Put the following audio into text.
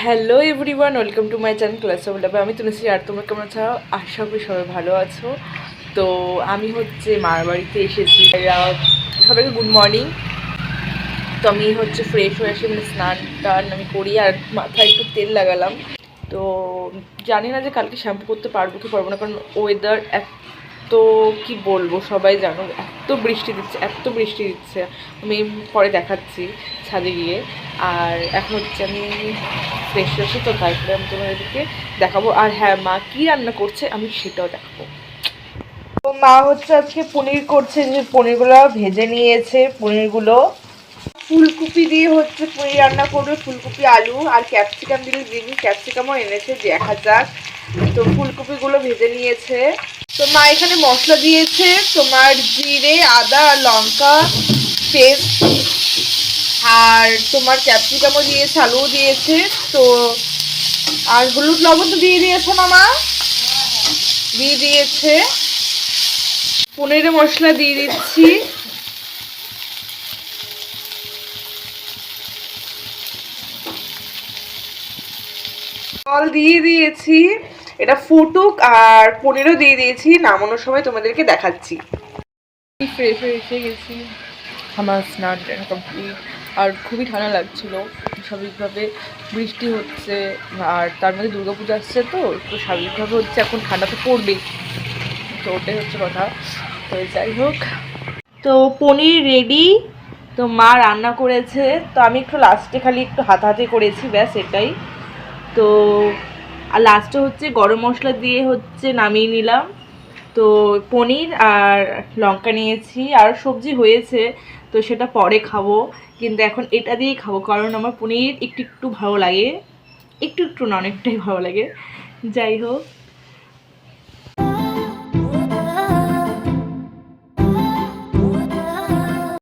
Hello everyone, welcome to my channel class of love. আমি তনুশ্রী, আর তোমরা কেমন আছো? আশা করি সবাই ভালো আছো। তো আমি হচ্ছে মার বাড়িতে এসেছি। সবাইকে গুড মর্নিং। তো আমি হচ্ছে ফ্রেশ হয়ে এসে স্নান টান আমি করি, আর মাথায় একটু তেল লাগালাম। তো জানি না যে কালকে শ্যাম্পু করতে পারবো কি পারবো না, কারণ ওয়েদার এত কি বলবো, সবাই জানো এত বৃষ্টি দিচ্ছে, এত বৃষ্টি দিচ্ছে। আমি পরে দেখাচ্ছি ছাদে গিয়ে। আর এখন হচ্ছে আমি ফ্রেশ হয়েছি, তো তারপরে আমি তোমাদেরকে দেখাবো। আর হ্যাঁ, মা কী রান্না করছে আমি সেটাও দেখাবো। তো মা হচ্ছে আজকে পনির করছে, যে পনিরগুলো ভেজে নিয়েছে। পনিরগুলো ফুলকপি দিয়ে হচ্ছে পনির রান্না করবে, ফুলকপি আলু আর ক্যাপসিকাম দিলে দিবি, ক্যাপসিকামও এনেছে, দেখা যাক। তো ফুলকপিগুলো ভেজে নিয়েছে। তো মা এখানে মশলা দিয়েছে, তোমার জিরে, আদা আর লঙ্কা পেস্ট, আর তোমার ক্যাপসিকামও দিয়েছে, আলুও দিয়েছে। তো আর হলুদ লবণ তো দিয়ে দিয়েছে না মা? দিয়ে দিয়েছে। পনিরের মশলা দিয়ে দিচ্ছি। জল দিয়ে দিয়েছি, এটা ফুটুক। আর পনিরও দিয়ে দিয়েছি, নামানোর সময় তোমাদেরকে দেখাচ্ছি। ফ্রেশ হয়ে এসে গেছি, আমার স্নান কমপ্লিট। আর খুবই ঠান্ডা লাগছিল স্বাভাবিকভাবে, বৃষ্টি হচ্ছে আর তার মধ্যে দুর্গাপূজা আসছে, তো একটু স্বাভাবিকভাবে হচ্ছে এখন ঠান্ডা তো পড়বেই। তো ওটাই হচ্ছে কথা। তো যাই হোক, তো পনির রেডি। তো মা রান্না করেছে, তো আমি একটু লাস্টে খালি একটু হাতাহাতি করেছি, ব্যাস এটাই। তো আর লাস্টে হচ্ছে গরম মশলা দিয়ে হচ্ছে নামিয়ে নিলাম। তো পনির আর লঙ্কা নিয়েছি, আর সবজি হয়েছে, তো সেটা পরে খাবো। কিন্তু এখন এটা দিয়েই খাবো, কারণ আমার পনির একটু একটু ভালো লাগে, একটু একটু না, অনেকটাই ভালো লাগে। যাই হোক,